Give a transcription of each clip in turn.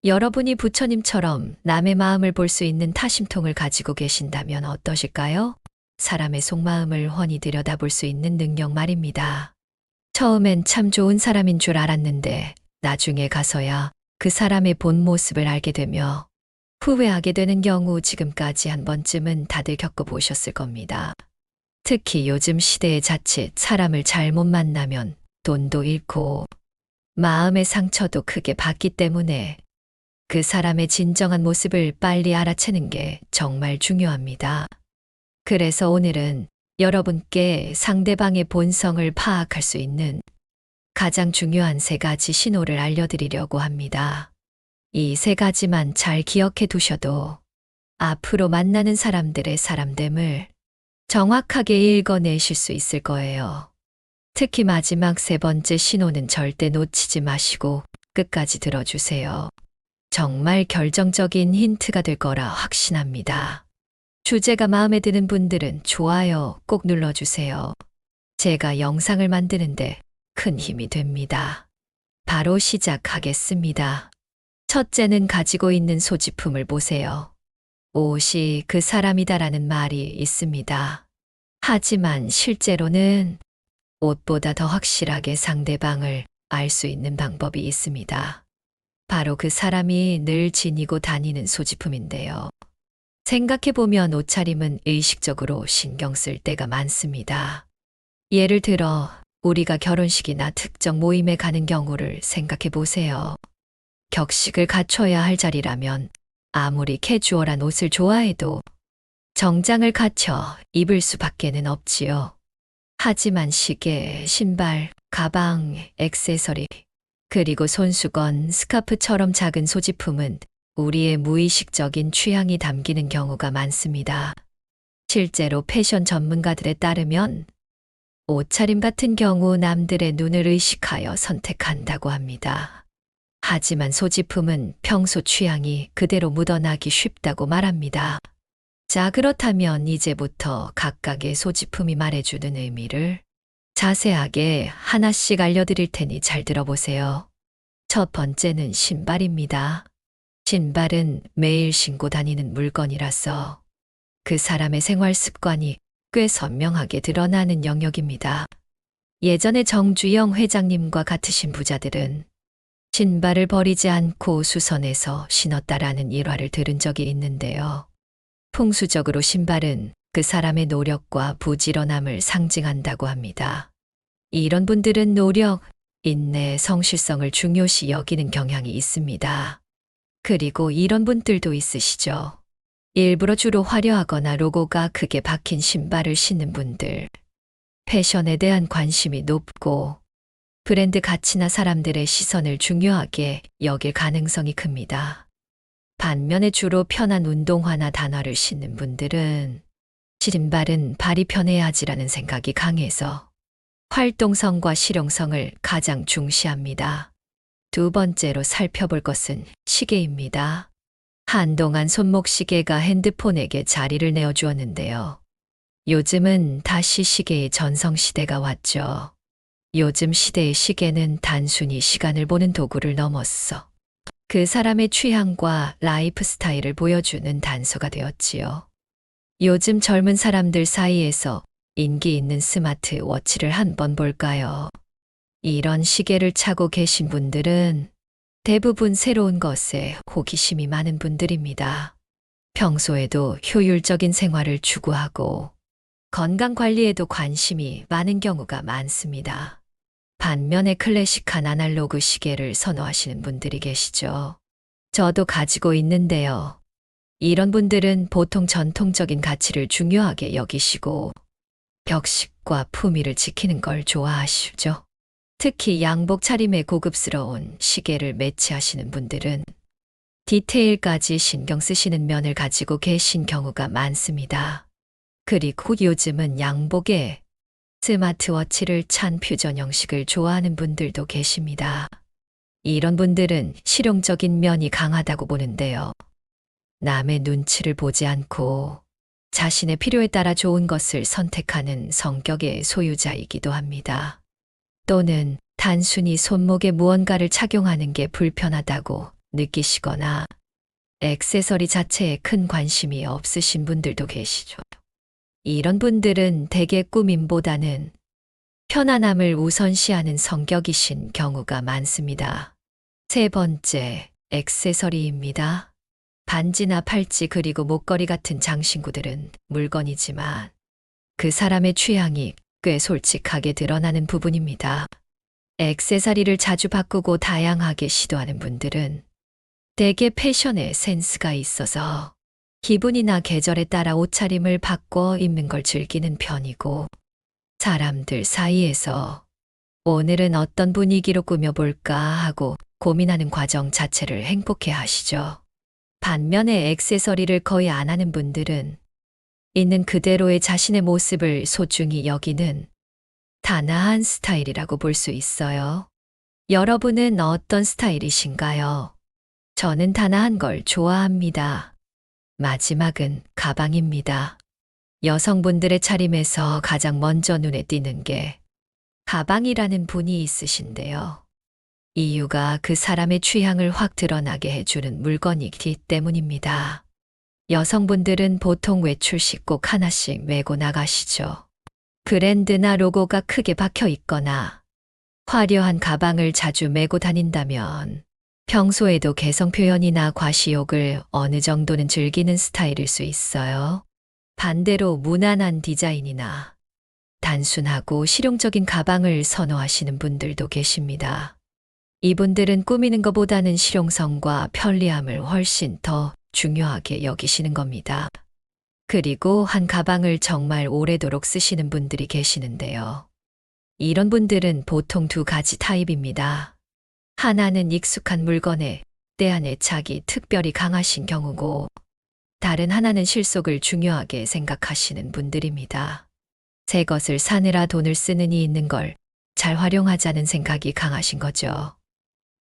여러분이 부처님처럼 남의 마음을 볼 수 있는 타심통을 가지고 계신다면 어떠실까요? 사람의 속마음을 훤히 들여다볼 수 있는 능력 말입니다. 처음엔 참 좋은 사람인 줄 알았는데 나중에 가서야 그 사람의 본 모습을 알게 되며 후회하게 되는 경우 지금까지 한 번쯤은 다들 겪어보셨을 겁니다. 특히 요즘 시대에 자칫 사람을 잘못 만나면 돈도 잃고 마음의 상처도 크게 받기 때문에 그 사람의 진정한 모습을 빨리 알아채는 게 정말 중요합니다. 그래서 오늘은 여러분께 상대방의 본성을 파악할 수 있는 가장 중요한 3가지 신호를 알려드리려고 합니다. 이 3가지만 잘 기억해 두셔도 앞으로 만나는 사람들의 사람됨을 정확하게 읽어내실 수 있을 거예요. 특히 마지막 3번째 신호는 절대 놓치지 마시고 끝까지 들어주세요. 정말 결정적인 힌트가 될 거라 확신합니다. 주제가 마음에 드는 분들은 좋아요 꼭 눌러주세요. 제가 영상을 만드는데 큰 힘이 됩니다. 바로 시작하겠습니다. 첫째는 가지고 있는 소지품을 보세요. 옷이 그 사람이다라는 말이 있습니다. 하지만 실제로는 옷보다 더 확실하게 상대방을 알 수 있는 방법이 있습니다. 바로 그 사람이 늘 지니고 다니는 소지품인데요. 생각해보면 옷차림은 의식적으로 신경 쓸 때가 많습니다. 예를 들어 우리가 결혼식이나 특정 모임에 가는 경우를 생각해보세요. 격식을 갖춰야 할 자리라면 아무리 캐주얼한 옷을 좋아해도 정장을 갖춰 입을 수밖에는 없지요. 하지만 시계, 신발, 가방, 액세서리, 그리고 손수건, 스카프처럼 작은 소지품은 우리의 무의식적인 취향이 담기는 경우가 많습니다. 실제로 패션 전문가들에 따르면 옷차림 같은 경우 남들의 눈을 의식하여 선택한다고 합니다. 하지만 소지품은 평소 취향이 그대로 묻어나기 쉽다고 말합니다. 자, 그렇다면 이제부터 각각의 소지품이 말해주는 의미를 자세하게 하나씩 알려드릴 테니 잘 들어보세요. 첫 번째는 신발입니다. 신발은 매일 신고 다니는 물건이라서 그 사람의 생활 습관이 꽤 선명하게 드러나는 영역입니다. 예전에 정주영 회장님과 같으신 부자들은 신발을 버리지 않고 수선해서 신었다라는 일화를 들은 적이 있는데요. 풍수적으로 신발은 그 사람의 노력과 부지런함을 상징한다고 합니다. 이런 분들은 노력, 인내, 성실성을 중요시 여기는 경향이 있습니다. 그리고 이런 분들도 있으시죠. 일부러 주로 화려하거나 로고가 크게 박힌 신발을 신는 분들. 패션에 대한 관심이 높고 브랜드 가치나 사람들의 시선을 중요하게 여길 가능성이 큽니다. 반면에 주로 편한 운동화나 단화를 신는 분들은 신발은 발이 편해야지라는 생각이 강해서 활동성과 실용성을 가장 중시합니다. 두 번째로 살펴볼 것은 시계입니다. 한동안 손목시계가 핸드폰에게 자리를 내어주었는데요. 요즘은 다시 시계의 전성시대가 왔죠. 요즘 시대의 시계는 단순히 시간을 보는 도구를 넘었어 그 사람의 취향과 라이프 스타일을 보여주는 단서가 되었지요. 요즘 젊은 사람들 사이에서 인기 있는 스마트워치를 한번 볼까요? 이런 시계를 차고 계신 분들은 대부분 새로운 것에 호기심이 많은 분들입니다. 평소에도 효율적인 생활을 추구하고 건강 관리에도 관심이 많은 경우가 많습니다. 반면에 클래식한 아날로그 시계를 선호하시는 분들이 계시죠. 저도 가지고 있는데요. 이런 분들은 보통 전통적인 가치를 중요하게 여기시고 격식과 품위를 지키는 걸 좋아하시죠. 특히 양복 차림에 고급스러운 시계를 매치하시는 분들은 디테일까지 신경 쓰시는 면을 가지고 계신 경우가 많습니다. 그리고 요즘은 양복에 스마트워치를 찬 퓨전 형식을 좋아하는 분들도 계십니다. 이런 분들은 실용적인 면이 강하다고 보는데요. 남의 눈치를 보지 않고 자신의 필요에 따라 좋은 것을 선택하는 성격의 소유자이기도 합니다. 또는 단순히 손목에 무언가를 착용하는 게 불편하다고 느끼시거나 액세서리 자체에 큰 관심이 없으신 분들도 계시죠. 이런 분들은 대개 꾸밈보다는 편안함을 우선시하는 성격이신 경우가 많습니다. 세 번째, 액세서리입니다. 반지나 팔찌 그리고 목걸이 같은 장신구들은 물건이지만 그 사람의 취향이 꽤 솔직하게 드러나는 부분입니다. 액세서리를 자주 바꾸고 다양하게 시도하는 분들은 대개 패션에 센스가 있어서 기분이나 계절에 따라 옷차림을 바꿔 입는 걸 즐기는 편이고 사람들 사이에서 오늘은 어떤 분위기로 꾸며볼까 하고 고민하는 과정 자체를 행복해 하시죠. 반면에 액세서리를 거의 안 하는 분들은 있는 그대로의 자신의 모습을 소중히 여기는 단아한 스타일이라고 볼 수 있어요. 여러분은 어떤 스타일이신가요? 저는 단아한 걸 좋아합니다. 마지막은 가방입니다. 여성분들의 차림에서 가장 먼저 눈에 띄는 게 가방이라는 분이 있으신데요. 이유가 그 사람의 취향을 확 드러나게 해주는 물건이기 때문입니다. 여성분들은 보통 외출식 꼭 하나씩 메고 나가시죠. 브랜드나 로고가 크게 박혀 있거나 화려한 가방을 자주 메고 다닌다면 평소에도 개성 표현이나 과시욕을 어느 정도는 즐기는 스타일일 수 있어요. 반대로 무난한 디자인이나 단순하고 실용적인 가방을 선호하시는 분들도 계십니다. 이분들은 꾸미는 것보다는 실용성과 편리함을 훨씬 더 중요하게 여기시는 겁니다. 그리고 한 가방을 정말 오래도록 쓰시는 분들이 계시는데요. 이런 분들은 보통 두 가지 타입입니다. 하나는 익숙한 물건에 대한 애착이 특별히 강하신 경우고, 다른 하나는 실속을 중요하게 생각하시는 분들입니다. 새 것을 사느라 돈을 쓰느니 있는 걸 잘 활용하자는 생각이 강하신 거죠.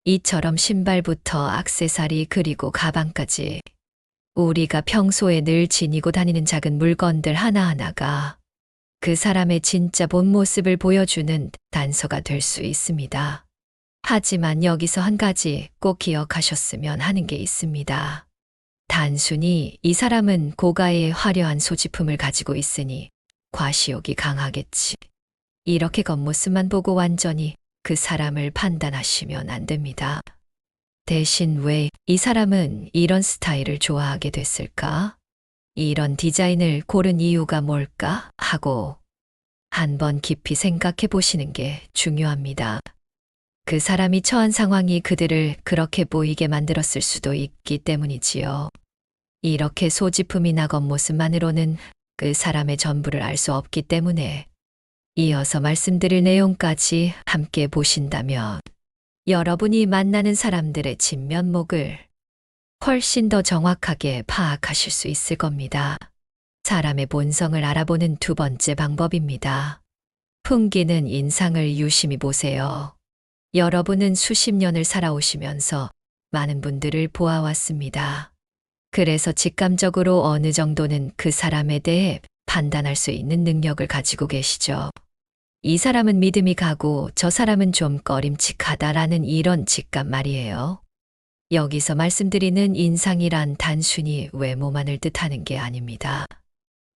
이처럼 신발부터 액세서리 그리고 가방까지 우리가 평소에 늘 지니고 다니는 작은 물건들 하나하나가 그 사람의 진짜 본 모습을 보여주는 단서가 될 수 있습니다. 하지만 여기서 한 가지 꼭 기억하셨으면 하는 게 있습니다. 단순히 이 사람은 고가의 화려한 소지품을 가지고 있으니 과시욕이 강하겠지. 이렇게 겉모습만 보고 완전히 그 사람을 판단하시면 안 됩니다. 대신 왜 이 사람은 이런 스타일을 좋아하게 됐을까? 이런 디자인을 고른 이유가 뭘까? 하고 한번 깊이 생각해 보시는 게 중요합니다. 그 사람이 처한 상황이 그들을 그렇게 보이게 만들었을 수도 있기 때문이지요. 이렇게 소지품이나 겉모습만으로는 그 사람의 전부를 알 수 없기 때문에 이어서 말씀드릴 내용까지 함께 보신다면 여러분이 만나는 사람들의 진면목을 훨씬 더 정확하게 파악하실 수 있을 겁니다. 사람의 본성을 알아보는 두 번째 방법입니다. 풍기는 인상을 유심히 보세요. 여러분은 수십 년을 살아오시면서 많은 분들을 보아왔습니다. 그래서 직감적으로 어느 정도는 그 사람에 대해 판단할 수 있는 능력을 가지고 계시죠. 이 사람은 믿음이 가고 저 사람은 좀 꺼림칙하다라는 이런 직감 말이에요. 여기서 말씀드리는 인상이란 단순히 외모만을 뜻하는 게 아닙니다.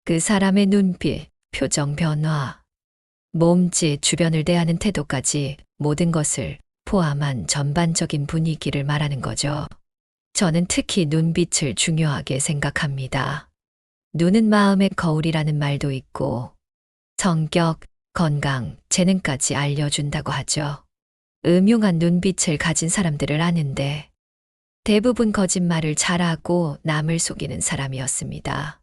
그 사람의 눈빛, 표정 변화, 몸짓, 주변을 대하는 태도까지 모든 것을 포함한 전반적인 분위기를 말하는 거죠. 저는 특히 눈빛을 중요하게 생각합니다. 눈은 마음의 거울이라는 말도 있고 성격, 건강, 재능까지 알려준다고 하죠. 음흉한 눈빛을 가진 사람들을 아는데 대부분 거짓말을 잘하고 남을 속이는 사람이었습니다.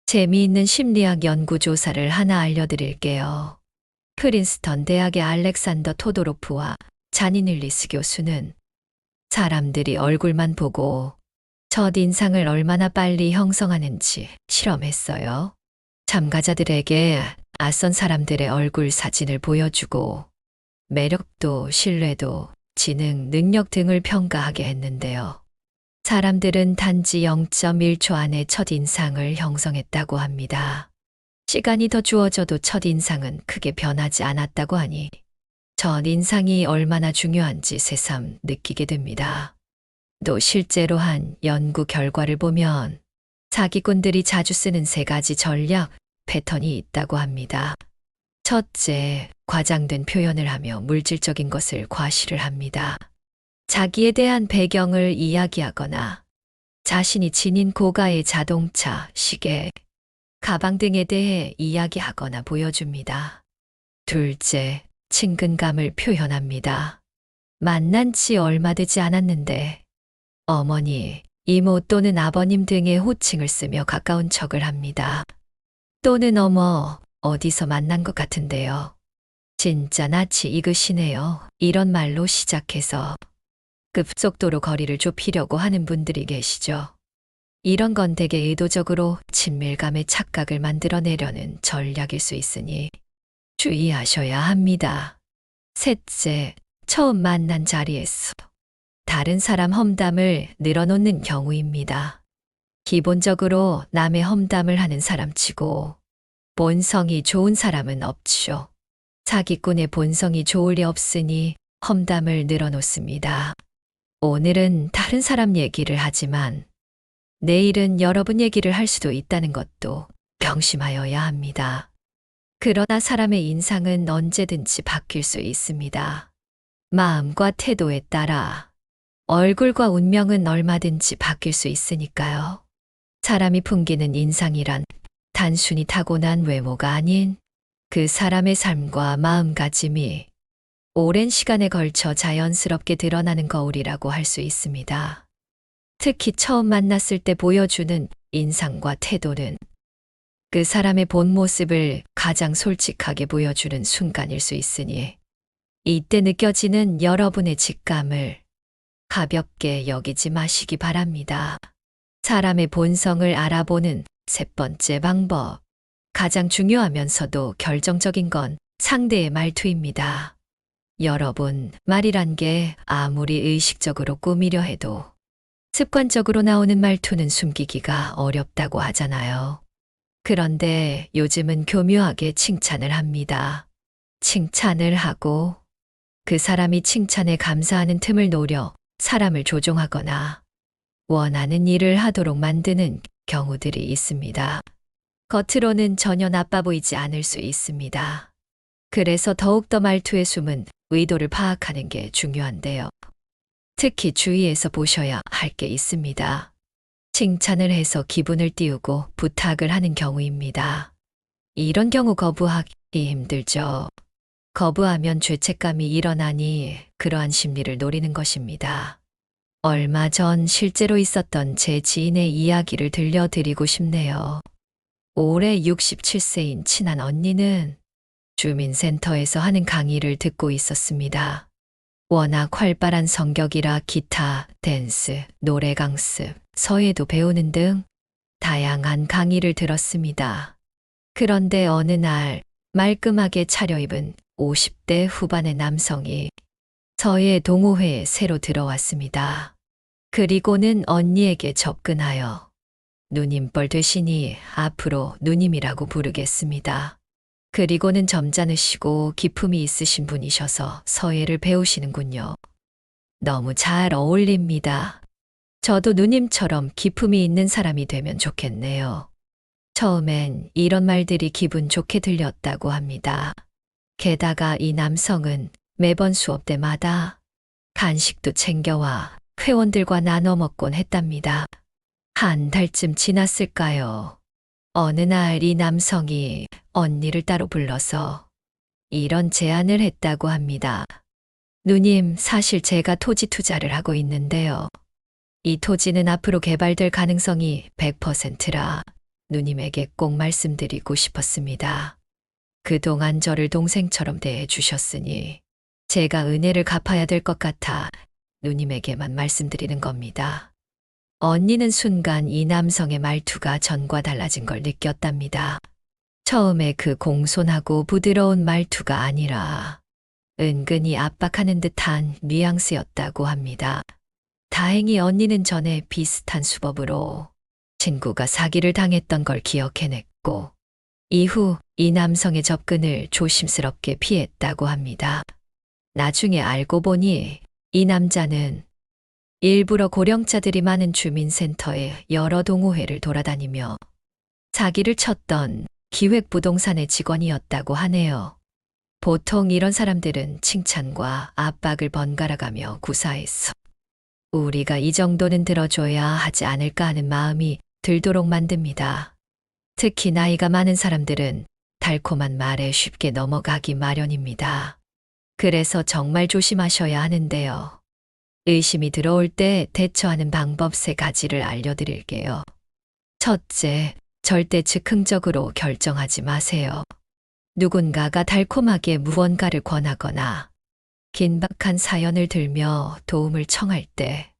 재미있는 심리학 연구조사를 하나 알려드릴게요. 프린스턴 대학의 알렉산더 토도로프와 자닌 윌리스 교수는 사람들이 얼굴만 보고 첫인상을 얼마나 빨리 형성하는지 실험했어요. 참가자들에게 낯선 사람들의 얼굴 사진을 보여주고 매력도, 신뢰도, 지능, 능력 등을 평가하게 했는데요. 사람들은 단지 0.1초 안에 첫인상을 형성했다고 합니다. 시간이 더 주어져도 첫인상은 크게 변하지 않았다고 하니 첫인상이 얼마나 중요한지 새삼 느끼게 됩니다. 또 실제로 한 연구 결과를 보면 사기꾼들이 자주 쓰는 세 가지 전략, 패턴이 있다고 합니다. 첫째, 과장된 표현을 하며 물질적인 것을 과시를 합니다. 자기에 대한 배경을 이야기하거나 자신이 지닌 고가의 자동차, 시계, 가방 등에 대해 이야기하거나 보여줍니다. 둘째, 친근감을 표현합니다. 만난 지 얼마 되지 않았는데 어머니, 이모 또는 아버님 등의 호칭을 쓰며 가까운 척을 합니다. 또는 어머, 어디서 만난 것 같은데요. 진짜 낯이 익으시네요. 이런 말로 시작해서 급속도로 거리를 좁히려고 하는 분들이 계시죠. 이런 건 되게 의도적으로 친밀감의 착각을 만들어내려는 전략일 수 있으니 주의하셔야 합니다. 셋째, 처음 만난 자리에서 다른 사람 험담을 늘어놓는 경우입니다. 기본적으로 남의 험담을 하는 사람치고 본성이 좋은 사람은 없죠. 사기꾼의 본성이 좋을 리 없으니 험담을 늘어놓습니다. 오늘은 다른 사람 얘기를 하지만 내일은 여러분 얘기를 할 수도 있다는 것도 명심하여야 합니다. 그러나 사람의 인상은 언제든지 바뀔 수 있습니다. 마음과 태도에 따라 얼굴과 운명은 얼마든지 바뀔 수 있으니까요. 사람이 풍기는 인상이란 단순히 타고난 외모가 아닌 그 사람의 삶과 마음가짐이 오랜 시간에 걸쳐 자연스럽게 드러나는 거울이라고 할 수 있습니다. 특히 처음 만났을 때 보여주는 인상과 태도는 그 사람의 본 모습을 가장 솔직하게 보여주는 순간일 수 있으니 이때 느껴지는 여러분의 직감을 가볍게 여기지 마시기 바랍니다. 사람의 본성을 알아보는 세 번째 방법. 가장 중요하면서도 결정적인 건 상대의 말투입니다. 여러분, 말이란 게 아무리 의식적으로 꾸미려 해도 습관적으로 나오는 말투는 숨기기가 어렵다고 하잖아요. 그런데 요즘은 교묘하게 칭찬을 합니다. 칭찬을 하고 그 사람이 칭찬에 감사하는 틈을 노려 사람을 조종하거나 원하는 일을 하도록 만드는 경우들이 있습니다. 겉으로는 전혀 나빠 보이지 않을 수 있습니다. 그래서 더욱더 말투의 숨은 의도를 파악하는 게 중요한데요. 특히 주의해서 보셔야 할 게 있습니다. 칭찬을 해서 기분을 띄우고 부탁을 하는 경우입니다. 이런 경우 거부하기 힘들죠. 거부하면 죄책감이 일어나니 그러한 심리를 노리는 것입니다. 얼마 전 실제로 있었던 제 지인의 이야기를 들려드리고 싶네요. 올해 67세인 친한 언니는 주민센터에서 하는 강의를 듣고 있었습니다. 워낙 활발한 성격이라 기타, 댄스, 노래 강습, 서예도 배우는 등 다양한 강의를 들었습니다. 그런데 어느 날 말끔하게 차려입은 50대 후반의 남성이 서예 동호회에 새로 들어왔습니다. 그리고는 언니에게 접근하여 누님뻘 되시니 앞으로 누님이라고 부르겠습니다. 그리고는 점잖으시고 기품이 있으신 분이셔서 서예를 배우시는군요. 너무 잘 어울립니다. 저도 누님처럼 기품이 있는 사람이 되면 좋겠네요. 처음엔 이런 말들이 기분 좋게 들렸다고 합니다. 게다가 이 남성은 매번 수업 때마다 간식도 챙겨와 회원들과 나눠 먹곤 했답니다. 한 달쯤 지났을까요? 어느 날 이 남성이 언니를 따로 불러서 이런 제안을 했다고 합니다. 누님, 사실 제가 토지 투자를 하고 있는데요. 이 토지는 앞으로 개발될 가능성이 100%라 누님에게 꼭 말씀드리고 싶었습니다. 그동안 저를 동생처럼 대해 주셨으니 제가 은혜를 갚아야 될 것 같아 누님에게만 말씀드리는 겁니다. 언니는 순간 이 남성의 말투가 전과 달라진 걸 느꼈답니다. 처음에 그 공손하고 부드러운 말투가 아니라 은근히 압박하는 듯한 뉘앙스였다고 합니다. 다행히 언니는 전에 비슷한 수법으로 친구가 사기를 당했던 걸 기억해냈고 이후 이 남성의 접근을 조심스럽게 피했다고 합니다. 나중에 알고 보니 이 남자는 일부러 고령자들이 많은 주민센터의 여러 동호회를 돌아다니며 사기를 쳤던 기획부동산의 직원이었다고 하네요. 보통 이런 사람들은 칭찬과 압박을 번갈아가며 구사했어. 우리가 이 정도는 들어줘야 하지 않을까 하는 마음이 들도록 만듭니다. 특히 나이가 많은 사람들은 달콤한 말에 쉽게 넘어가기 마련입니다. 그래서 정말 조심하셔야 하는데요. 의심이 들어올 때 대처하는 방법 3가지를 알려드릴게요. 첫째, 절대 즉흥적으로 결정하지 마세요. 누군가가 달콤하게 무언가를 권하거나 긴박한 사연을 들며 도움을 청할 때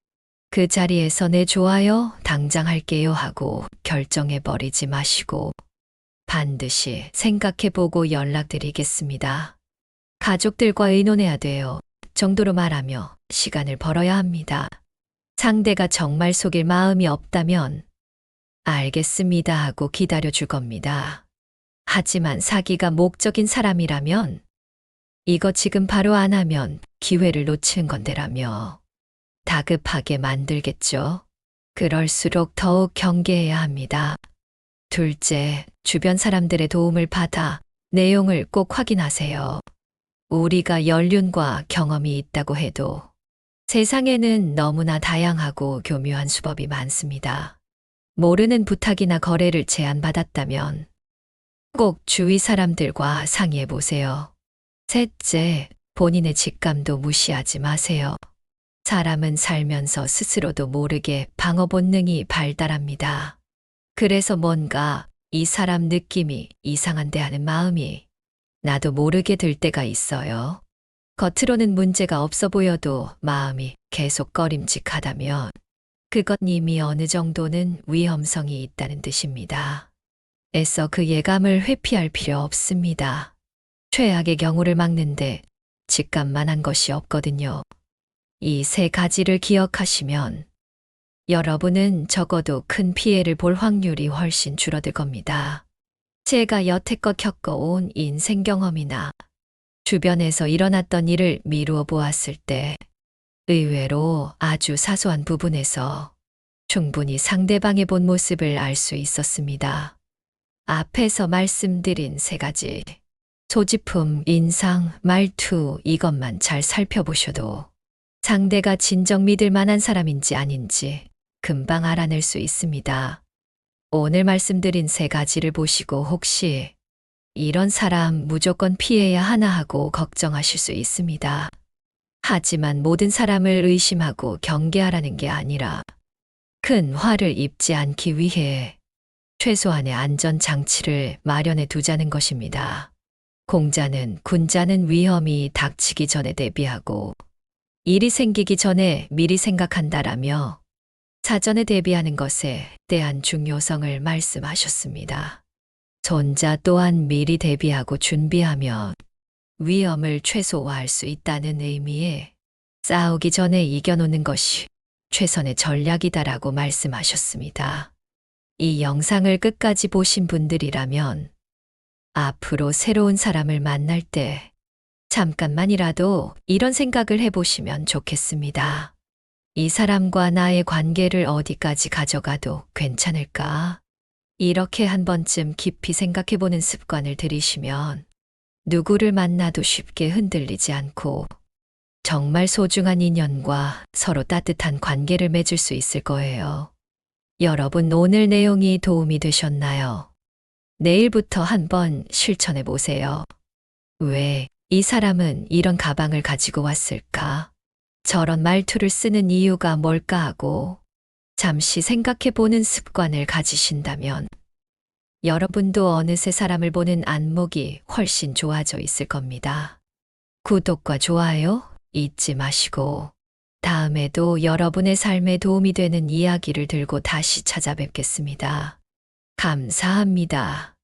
그 자리에서 네 좋아요, 당장 할게요 하고 결정해버리지 마시고 반드시 생각해보고 연락드리겠습니다. 가족들과 의논해야 돼요. 정도로 말하며 시간을 벌어야 합니다. 상대가 정말 속일 마음이 없다면 알겠습니다 하고 기다려줄 겁니다. 하지만 사기가 목적인 사람이라면 이거 지금 바로 안 하면 기회를 놓치는 건데라며 다급하게 만들겠죠. 그럴수록 더욱 경계해야 합니다. 둘째, 주변 사람들의 도움을 받아 내용을 꼭 확인하세요. 우리가 연륜과 경험이 있다고 해도 세상에는 너무나 다양하고 교묘한 수법이 많습니다. 모르는 부탁이나 거래를 제안받았다면 꼭 주위 사람들과 상의해 보세요. 셋째, 본인의 직감도 무시하지 마세요. 사람은 살면서 스스로도 모르게 방어 본능이 발달합니다. 그래서 뭔가 이 사람 느낌이 이상한데 하는 마음이 나도 모르게 들 때가 있어요. 겉으로는 문제가 없어 보여도 마음이 계속 꺼림칙하다면 그것 이미 어느 정도는 위험성이 있다는 뜻입니다. 애써 그 예감을 회피할 필요 없습니다. 최악의 경우를 막는데 직감만 한 것이 없거든요. 이 3가지를 기억하시면 여러분은 적어도 큰 피해를 볼 확률이 훨씬 줄어들 겁니다. 제가 여태껏 겪어온 인생 경험이나 주변에서 일어났던 일을 미루어 보았을 때 의외로 아주 사소한 부분에서 충분히 상대방의 본 모습을 알 수 있었습니다. 앞에서 말씀드린 3가지. 소지품, 인상, 말투 이것만 잘 살펴보셔도 상대가 진정 믿을 만한 사람인지 아닌지 금방 알아낼 수 있습니다. 오늘 말씀드린 3가지를 보시고 혹시 이런 사람 무조건 피해야 하나 하고 걱정하실 수 있습니다. 하지만 모든 사람을 의심하고 경계하라는 게 아니라 큰 화를 입지 않기 위해 최소한의 안전장치를 마련해 두자는 것입니다. 공자는 군자는 위험이 닥치기 전에 대비하고 일이 생기기 전에 미리 생각한다라며 사전에 대비하는 것에 대한 중요성을 말씀하셨습니다. 손자 또한 미리 대비하고 준비하면 위험을 최소화할 수 있다는 의미에 싸우기 전에 이겨놓는 것이 최선의 전략이다라고 말씀하셨습니다. 이 영상을 끝까지 보신 분들이라면 앞으로 새로운 사람을 만날 때 잠깐만이라도 이런 생각을 해보시면 좋겠습니다. 이 사람과 나의 관계를 어디까지 가져가도 괜찮을까? 이렇게 한 번쯤 깊이 생각해보는 습관을 들이시면 누구를 만나도 쉽게 흔들리지 않고 정말 소중한 인연과 서로 따뜻한 관계를 맺을 수 있을 거예요. 여러분 오늘 내용이 도움이 되셨나요? 내일부터 한번 실천해 보세요. 왜 이 사람은 이런 가방을 가지고 왔을까? 저런 말투를 쓰는 이유가 뭘까 하고 잠시 생각해 보는 습관을 가지신다면 여러분도 어느새 사람을 보는 안목이 훨씬 좋아져 있을 겁니다. 구독과 좋아요 잊지 마시고 다음에도 여러분의 삶에 도움이 되는 이야기를 들고 다시 찾아뵙겠습니다. 감사합니다.